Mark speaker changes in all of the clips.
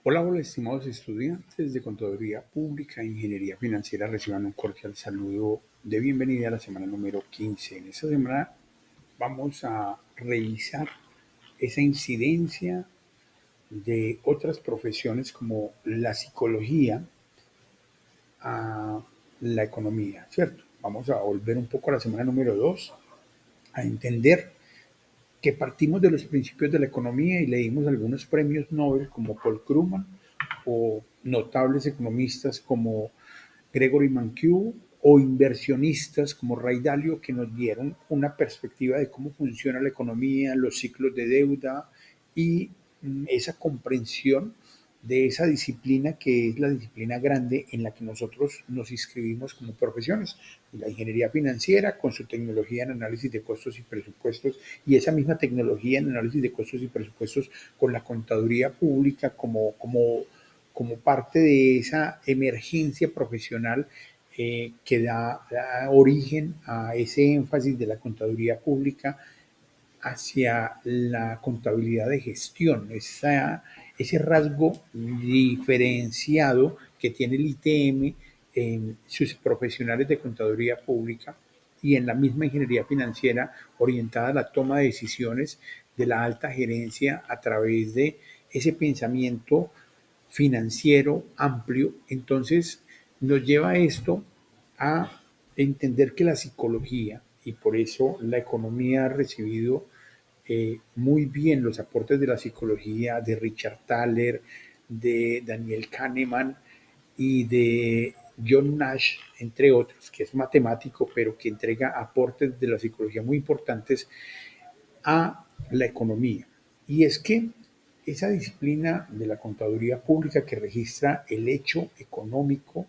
Speaker 1: Hola, hola, estimados estudiantes de Contaduría Pública e Ingeniería Financiera, reciban un cordial saludo de bienvenida a la semana número 15. En esta semana vamos a revisar esa incidencia de otras profesiones como la psicología a la economía, ¿cierto? Vamos a volver un poco a la semana número 2 a entender que partimos de los principios de la economía y le dimos algunos premios Nobel como Paul Krugman o notables economistas como Gregory Mankiw o inversionistas como Ray Dalio que nos dieron una perspectiva de cómo funciona la economía, los ciclos de deuda y esa comprensión de esa disciplina que es la disciplina grande en la que nosotros nos inscribimos como profesiones. La ingeniería financiera con su tecnología en análisis de costos y presupuestos y esa misma tecnología en análisis de costos y presupuestos con la contaduría pública como parte de esa emergencia profesional que da origen a ese énfasis de la contaduría pública hacia la contabilidad de gestión, ese rasgo diferenciado que tiene el ITM en sus profesionales de contaduría pública y en la misma ingeniería financiera orientada a la toma de decisiones de la alta gerencia a través de ese pensamiento financiero amplio. Entonces nos lleva esto a entender que la psicología, y por eso la economía ha recibido muy bien los aportes de la psicología de Richard Thaler, de Daniel Kahneman y de John Nash, entre otros, que es matemático, pero que entrega aportes de la psicología muy importantes a la economía. Y es que esa disciplina de la contaduría pública que registra el hecho económico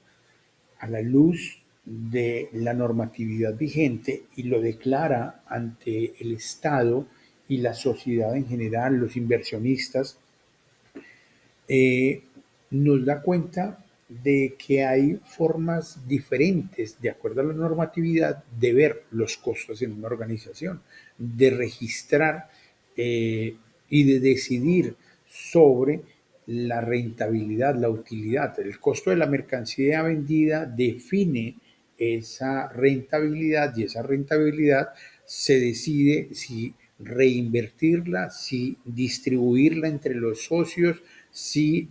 Speaker 1: a la luz de la normatividad vigente y lo declara ante el Estado y la sociedad en general, los inversionistas, eh, nos da cuenta de que hay formas diferentes, de acuerdo a la normatividad, de ver los costos en una organización, de registrar y de decidir sobre la rentabilidad, la utilidad. El costo de la mercancía vendida define esa rentabilidad y esa rentabilidad se decide si reinvertirla, si distribuirla entre los socios, si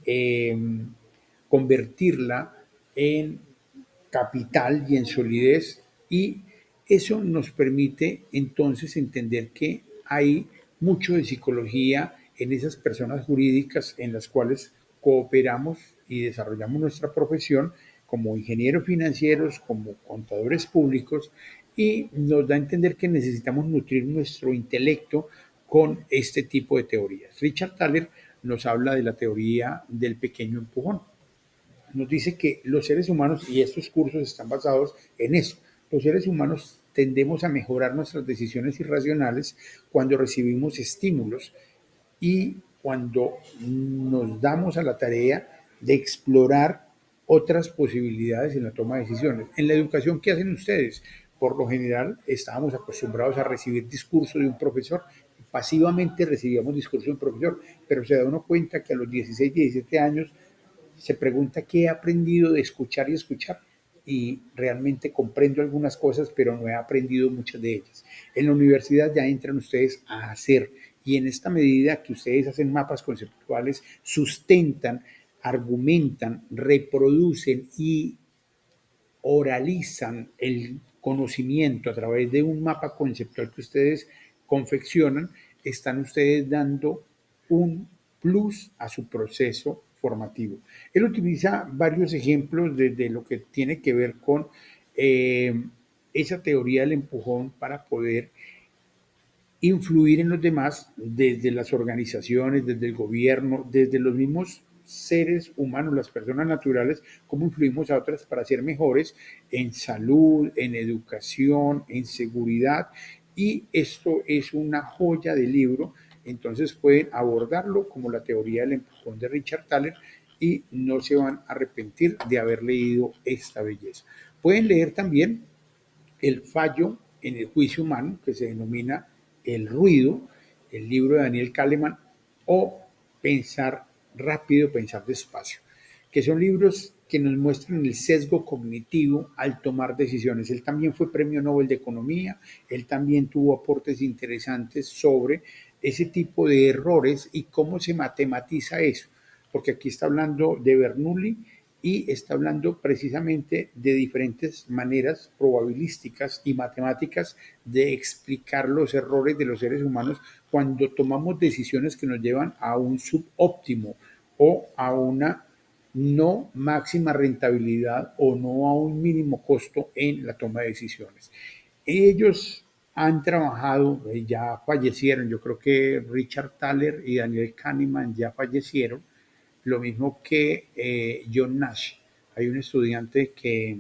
Speaker 1: convertirla en capital y en solidez, y eso nos permite entonces entender que hay mucho de psicología en esas personas jurídicas en las cuales cooperamos y desarrollamos nuestra profesión como ingenieros financieros, como contadores públicos, y nos da a entender que necesitamos nutrir nuestro intelecto con este tipo de teorías. Richard Thaler nos habla de la teoría del pequeño empujón. Nos dice que los seres humanos, y estos cursos están basados en eso, los seres humanos tendemos a mejorar nuestras decisiones irracionales cuando recibimos estímulos y cuando nos damos a la tarea de explorar otras posibilidades en la toma de decisiones. En la educación, ¿qué hacen ustedes? Por lo general, estábamos acostumbrados a recibir discursos de un profesor. Pasivamente recibíamos discursos de un profesor, pero se da uno cuenta que a los 16, 17 años se pregunta qué he aprendido de escuchar y escuchar y realmente comprendo algunas cosas, pero no he aprendido muchas de ellas. En la universidad ya entran ustedes a hacer y en esta medida que ustedes hacen mapas conceptuales, sustentan, argumentan, reproducen y oralizan el conocimiento a través de un mapa conceptual que ustedes confeccionan, están ustedes dando un plus a su proceso formativo. Él utiliza varios ejemplos de lo que tiene que ver con eh, esa teoría del empujón para poder influir en los demás desde las organizaciones, desde el gobierno, desde los mismos seres humanos, las personas naturales, cómo influimos a otras para ser mejores en salud, en educación, en seguridad. Y esto es una joya de libro, entonces pueden abordarlo como la teoría del empujón de Richard Thaler y no se van a arrepentir de haber leído esta belleza. Pueden leer también el fallo en el juicio humano, que se denomina El ruido, el libro de Daniel Kahneman, o Pensar rápido, pensar despacio, que son libros que nos muestran el sesgo cognitivo al tomar decisiones. Él también fue premio Nobel de Economía, él también tuvo aportes interesantes sobre ese tipo de errores y cómo se matematiza eso, porque aquí está hablando de Bernoulli y está hablando precisamente de diferentes maneras probabilísticas y matemáticas de explicar los errores de los seres humanos cuando tomamos decisiones que nos llevan a un subóptimo o a una no máxima rentabilidad o no a un mínimo costo en la toma de decisiones. Ellos han trabajado, ya fallecieron, yo creo que Richard Thaler y Daniel Kahneman ya fallecieron, lo mismo que John Nash. Hay un estudiante que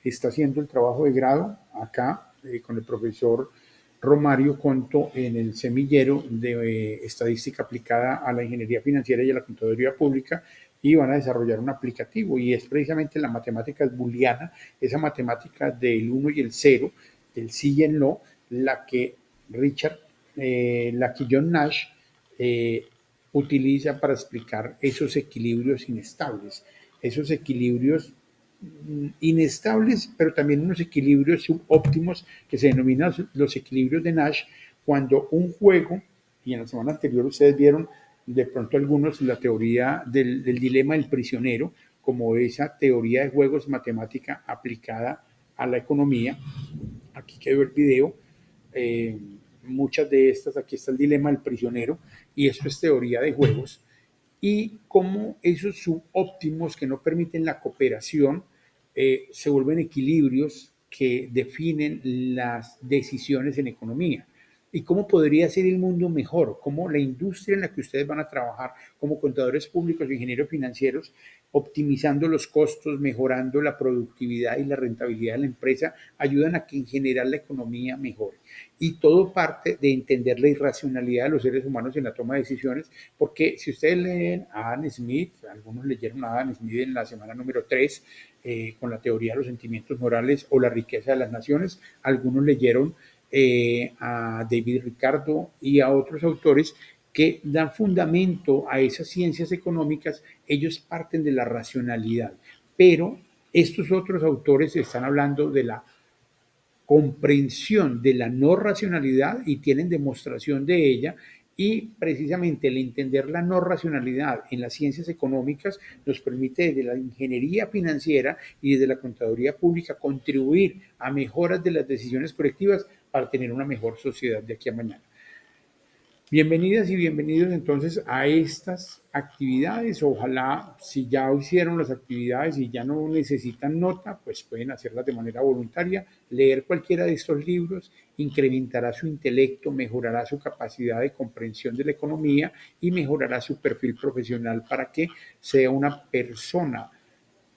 Speaker 1: está haciendo el trabajo de grado acá con el profesor Romario Conto en el semillero de estadística aplicada a la ingeniería financiera y a la contaduría pública y van a desarrollar un aplicativo y es precisamente la matemática booleana, esa matemática del 1 y el 0, el sí y el no, la que la que John Nash eh, utiliza para explicar esos equilibrios inestables, esos equilibrios inestables, pero también unos equilibrios subóptimos que se denominan los equilibrios de Nash, cuando un juego, y en la semana anterior ustedes vieron de pronto algunos la teoría del dilema del prisionero, como esa teoría de juegos matemática aplicada a la economía. Aquí quedó el video. Eh, Muchas de estas, aquí está el dilema del prisionero, y esto es teoría de juegos, y cómo esos subóptimos que no permiten la cooperación se vuelven equilibrios que definen las decisiones en economía. ¿Y cómo podría ser el mundo mejor? ¿Cómo la industria en la que ustedes van a trabajar como contadores públicos o ingenieros financieros, optimizando los costos, mejorando la productividad y la rentabilidad de la empresa, ayudan a que en general la economía mejore? Y todo parte de entender la irracionalidad de los seres humanos en la toma de decisiones, porque si ustedes leen a Adam Smith, algunos leyeron a Adam Smith en la semana número 3, con la teoría de los sentimientos morales o la riqueza de las naciones, algunos leyeron a David Ricardo y a otros autores que dan fundamento a esas ciencias económicas. Ellos parten de la racionalidad, pero estos otros autores están hablando de la comprensión de la no racionalidad y tienen demostración de ella, y precisamente el entender la no racionalidad en las ciencias económicas nos permite desde la ingeniería financiera y desde la contaduría pública contribuir a mejoras de las decisiones colectivas para tener una mejor sociedad de aquí a mañana. Bienvenidas y bienvenidos entonces a estas actividades. Ojalá si ya hicieron las actividades y ya no necesitan nota, pues pueden hacerlas de manera voluntaria. Leer cualquiera de estos libros incrementará su intelecto, mejorará su capacidad de comprensión de la economía y mejorará su perfil profesional para que sea una persona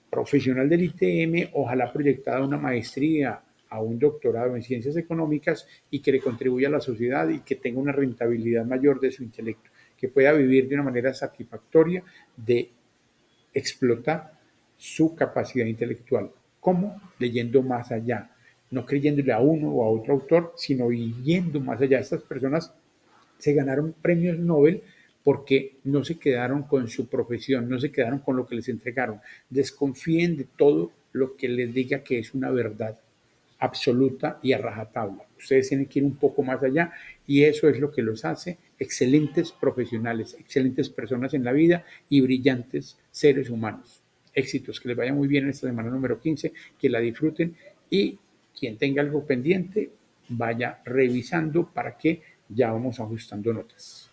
Speaker 1: profesional del ITM, ojalá proyectada a una maestría, a un doctorado en ciencias económicas y que le contribuya a la sociedad y que tenga una rentabilidad mayor de su intelecto, que pueda vivir de una manera satisfactoria de explotar su capacidad intelectual. ¿Cómo? Leyendo más allá, no creyéndole a uno o a otro autor, sino yendo más allá. Estas personas se ganaron premios Nobel porque no se quedaron con su profesión, no se quedaron con lo que les entregaron. Desconfíen de todo lo que les diga que es una verdad absoluta y a rajatabla. Ustedes tienen que ir un poco más allá y eso es lo que los hace excelentes profesionales, excelentes personas en la vida y brillantes seres humanos. Éxitos, que les vaya muy bien en esta semana número 15, que la disfruten y quien tenga algo pendiente vaya revisando para que ya vamos ajustando notas.